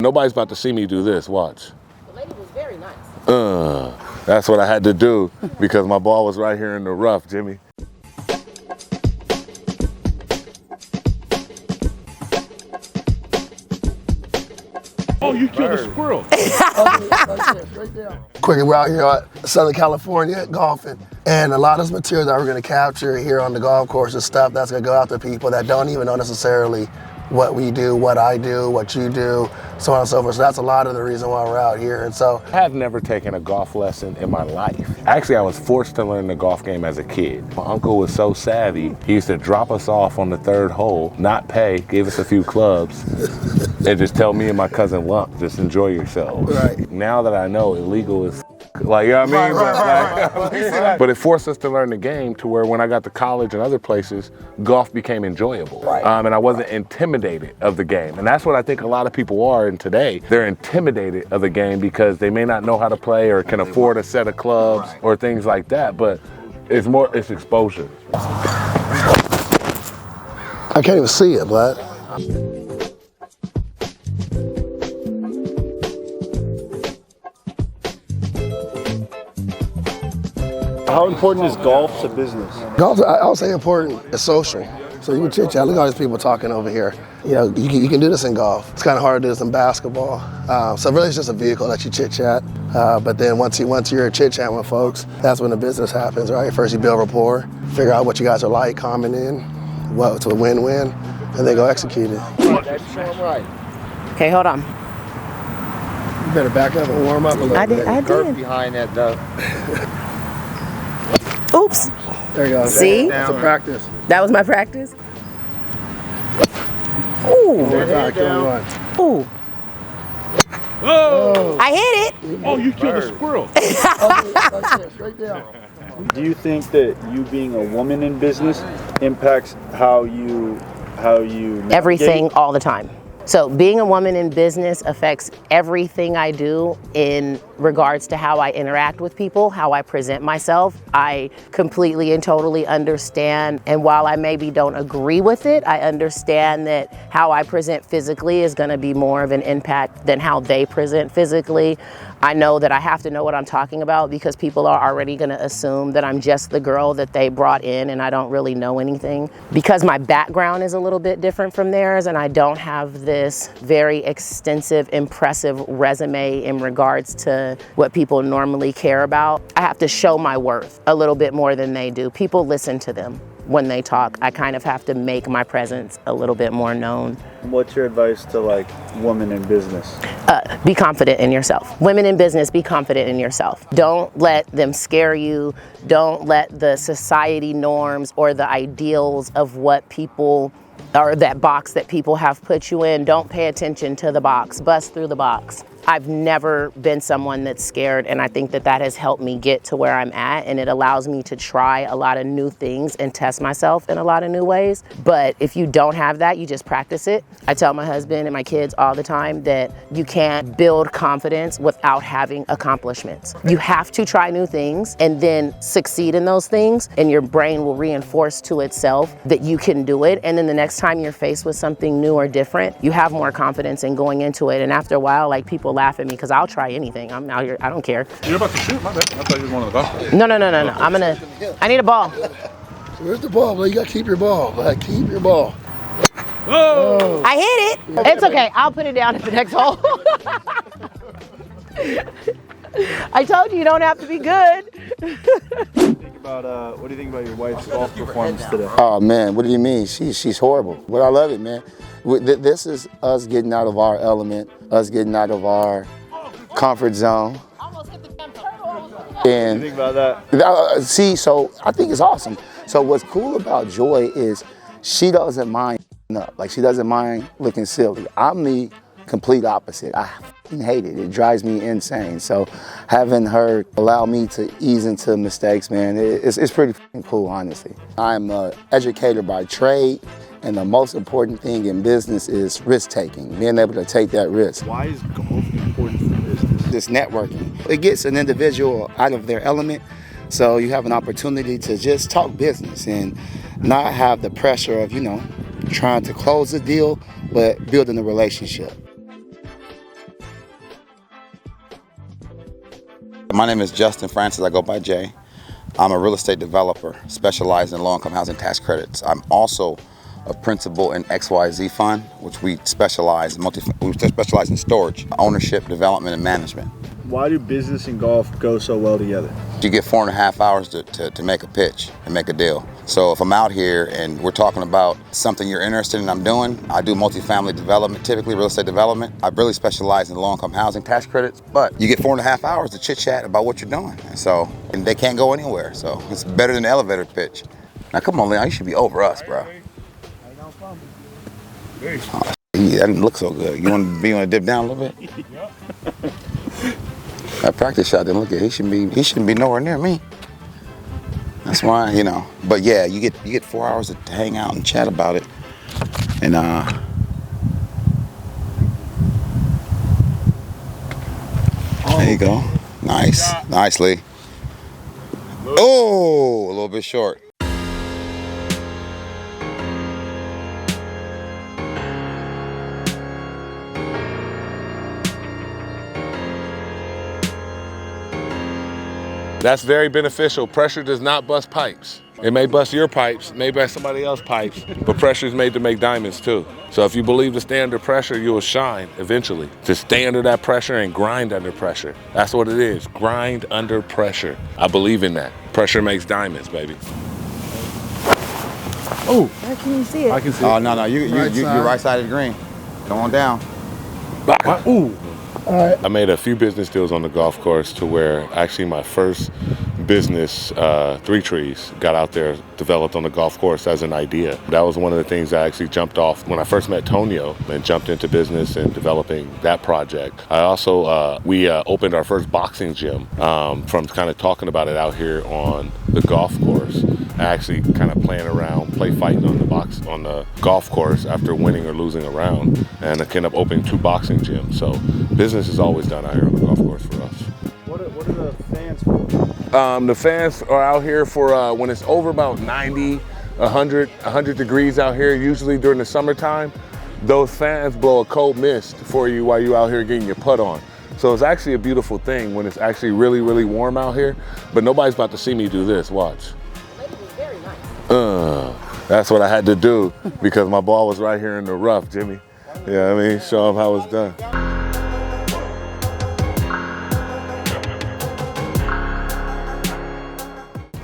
Nobody's about to see me do this, watch. The lady was very nice. That's what I had to do because my ball was right here in the rough, Jimmy. Oh, you killed a squirrel. Quickly, we're out here at Southern California golfing, and a lot of this material that we're going to capture here on the golf course is stuff that's going to go out to people that don't even know necessarily what we do, what I do, what you do, so on and so forth. So that's a lot of the reason why we're out here. And so I have never taken a golf lesson in my life. Actually, I was forced to learn the golf game as a kid. My uncle was so savvy, he used to drop us off on the third hole, not pay, gave us a few clubs, and just tell me and my cousin Lump, just enjoy yourselves. Right. Now that I know illegal is like, you know what I mean? But it forced us to learn the game to where when I got to college and other places, golf became enjoyable. Right. And I wasn't intimidated of the game. And that's what I think a lot of people are in today. They're intimidated of the game because they may not know how to play or can afford a set of clubs or things like that. But it's exposure. I can't even see it, but How important is golf to business? golf, I would say important, it's social. So you can chit chat. Look at all these people talking over here. You know, you can do this in golf. It's kind of hard to do this in basketball. So really it's just a vehicle that you chit chat. But then once you're chit chatting with folks, that's when the business happens, right? First you build rapport, figure out what you guys are like, comment in, what's a win-win, and then go execute it. Okay, hold on. You better back up and warm up a little bit. I did. Behind that duck. Oops. There you go. See? That's a practice. That was my practice. Ooh. Ooh. Oh! I hit it. Oh, you killed a squirrel. Straight down. Do you think that you being a woman in business impacts how you Everything navigate? all the time. So being a woman in business affects everything I do in regards to how I interact with people, how I present myself. I completely and totally understand, and while I maybe don't agree with it, I understand that how I present physically is going to be more of an impact than how they present physically. I know that I have to know what I'm talking about because people are already going to assume that I'm just the girl that they brought in and I don't really know anything. Because my background is a little bit different from theirs and I don't have this very extensive, impressive resume in regards to what people normally care about, I have to show my worth a little bit more than they do. People listen to them when they talk. I kind of have to make my presence a little bit more known. What's your advice to like women in business? Be confident in yourself. Women in business, be confident in yourself. Don't let them scare you. Don't let the society norms or the ideals of what people, or that box that people have put you in, don't pay attention to the box. Bust through the box. I've never been someone that's scared, and I think that that has helped me get to where I'm at, and it allows me to try a lot of new things and test myself in a lot of new ways. But if you don't have that, you just practice it. I tell my husband and my kids all the time that you can't build confidence without having accomplishments. You have to try new things and then succeed in those things, and your brain will reinforce to itself that you can do it. And then the next time you're faced with something new or different, you have more confidence in going into it. And after a while, like, people laugh at me because I'll try anything. I'm out here, I don't care. You're about to shoot? My bad. I thought you were one of the golfers. No. I need a ball. Where's the ball? You gotta keep your ball. Keep your ball. Oh! I hit it. It's okay. I'll put it down at the next hole. I told you don't have to be good. What do you think about your wife's golf performance today? Oh man, what do you mean? She's horrible. But I love it, man. This is us getting out of our element, us getting out of our comfort zone. And What do you think about that? so I think it's awesome. So what's cool about Joy is she doesn't mind up. Like, she doesn't mind looking silly. I'm the complete opposite. I hate it. It drives me insane. So having her allow me to ease into mistakes, man, it's pretty cool, honestly. I'm an educator by trade, and the most important thing in business is risk-taking, being able to take that risk. Why is golf important for business? This networking. It gets an individual out of their element, so you have an opportunity to just talk business and not have the pressure of, trying to close the deal, but building a relationship. My name is Justin Francis. I go by Jay. I'm a real estate developer specialized in low-income housing tax credits. I'm also a principal in XYZ Fund, which we specialize in storage, ownership, development, and management. Why do business and golf go so well together? You get 4.5 hours to make a pitch and make a deal. So if I'm out here and we're talking about something you're interested in I'm doing, I do multifamily development, typically real estate development. I really specialize in low-income housing tax credits, but you get 4.5 hours to chit-chat about what you're doing. And they can't go anywhere, so it's better than the elevator pitch. Now come on, Leon, you should be over us, bro. Oh, that didn't look so good. You want to dip down a little bit? That practice shot didn't look good. He shouldn't be nowhere near me. That's why, you know. But yeah, you get 4 hours to hang out and chat about it. And there you go. Nice. Nicely. Oh, a little bit short. That's very beneficial. Pressure does not bust pipes. It may bust your pipes, may bust somebody else's pipes, but pressure is made to make diamonds too. So if you believe to stay under pressure, you will shine eventually. To stay under that pressure and grind under pressure. That's what it is, grind under pressure. I believe in that. Pressure makes diamonds, baby. Oh, Where can you see it? I can see. Oh, no, you're right side of the green. Come on down. Ooh. I made a few business deals on the golf course to where actually my first business, Three Trees, got out there, developed on the golf course as an idea. That was one of the things I actually jumped off when I first met Tonio and jumped into business and developing that project. I also, we opened our first boxing gym from kind of talking about it out here on the golf course. I actually kind of playing around, play fighting on the golf course after winning or losing a round, and I ended up opening 2 boxing gyms. So business is always done out here on the golf course for us. What are the fans for? The fans are out here for when it's over about 90, 100 degrees out here, usually during the summertime. Those fans blow a cold mist for you while you're out here getting your putt on. So it's actually a beautiful thing when it's actually really, really warm out here, but nobody's about to see me do this, watch. That's what I had to do because my ball was right here in the rough, Jimmy. You know what I mean? Show them how it's done.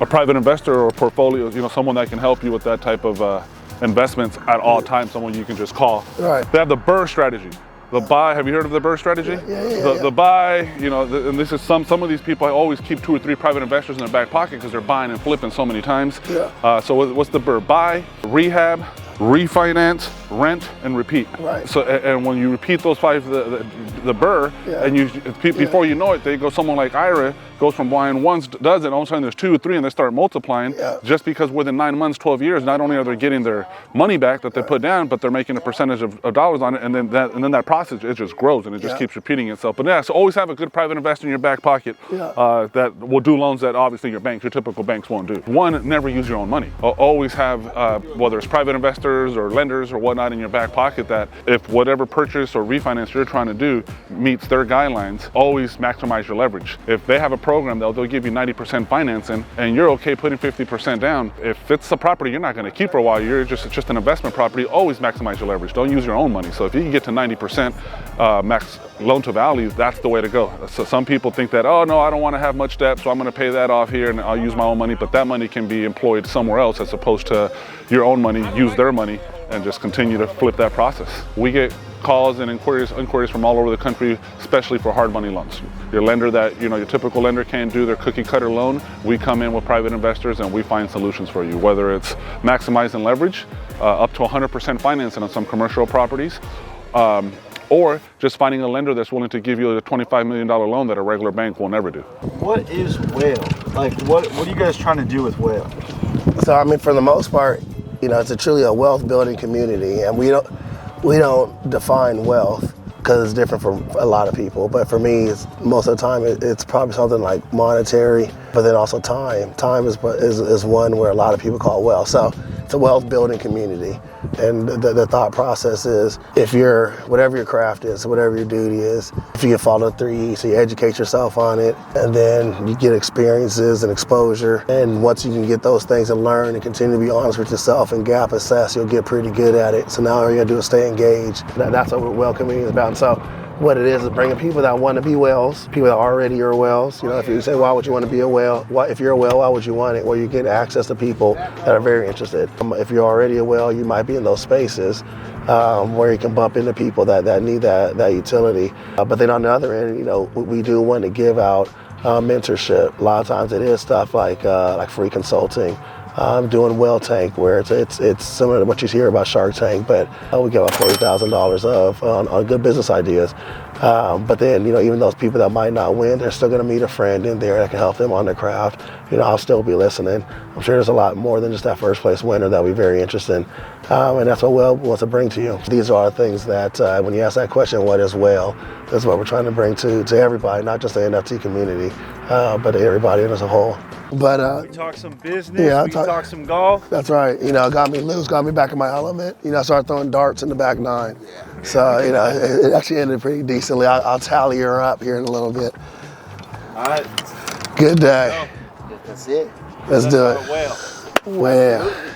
A private investor or portfolio, you know, someone that can help you with that type of investments at all times, someone you can just call. Right. They have the BRRRR strategy. The buy, have you heard of the BRRRR strategy? Yeah. The buy, you know, and this is some of these people, I always keep 2 or 3 private investors in their back pocket because they're buying and flipping so many times. Yeah. So what's the BRRRR? Buy, rehab, refinance, rent, and repeat. Right. So and when you repeat those 5, the BRRRR, and before you know it, they go, someone like Ira goes from buying once, does it, all of a sudden there's 2 or 3 and they start multiplying just because within 9 months, 12 years, not only are they getting their money back that they put down, but they're making a percentage of dollars on it, and then that process, it just grows and it just keeps repeating itself. But yeah, so always have a good private investor in your back pocket that will do loans that obviously your typical banks won't do. One, never use your own money. Always have, whether it's private investors or lenders or whatnot in your back pocket, that if whatever purchase or refinance you're trying to do meets their guidelines, always maximize your leverage. If they have a program, they'll give you 90% financing and you're okay putting 50% down. If it's a property you're not going to keep for a while, it's just an investment property, always maximize your leverage. Don't use your own money. So if you can get to 90% max loan to value, that's the way to go. So some people think that, oh no, I don't want to have much debt, so I'm going to pay that off here and I'll use my own money, but that money can be employed somewhere else as opposed to your own money, use their money and just continue to flip that process. We get calls and inquiries from all over the country, especially for hard money loans. Your lender that, you know, your typical lender can't do their cookie cutter loan, we come in with private investors and we find solutions for you, whether it's maximizing leverage, up to 100% financing on some commercial properties, or just finding a lender that's willing to give you a $25 million loan that a regular bank will never do. What is Whayle? Like, what are you guys trying to do with Whayle? So I mean, for the most part, you know, it's truly a wealth building community, and we don't define wealth because it's different for a lot of people. But for me, most of the time it's probably something like monetary, but then also time. Time is one where a lot of people call wealth. So it's a wealth building community. And the thought process is, if you're, whatever your craft is, whatever your duty is, if you can follow 3 E's, so you educate yourself on it, and then you get experiences and exposure. And once you can get those things and learn and continue to be honest with yourself and gap assess, you'll get pretty good at it. So now all you gotta do is stay engaged. That's what Whayle community is about. And so what it is bringing people that want to be whales, people that already are whales. You know, if you say, why would you want to be a whale? If you're a whale, why would you want it? Well, you get access to people that are very interested. If you're already a whale, you might be in those spaces where you can bump into people that need that utility. But then on the other end, you know, we do want to give out mentorship. A lot of times it is stuff like free consulting. Doing Whale Tank, where it's similar to what you hear about Shark Tank, but we give out $40,000 on good business ideas. But then, you know, even those people that might not win, they're still going to meet a friend in there that can help them on their craft. You know, I'll still be listening. I'm sure there's a lot more than just that first place winner that'll be very interesting. And that's what Whayle wants to bring to you. These are the things that, when you ask that question, what is Whayle? That's what we're trying to bring to everybody, not just the NFT community, but to everybody as a whole. But we talk some business, we talk some golf. That's right. You know, got me loose, got me back in my element. You know, I started throwing darts in the back 9. So, you know, it actually ended pretty decently. I'll tally her up here in a little bit. All right. Good day. That's it. Let's do it. Whayle. Whayle.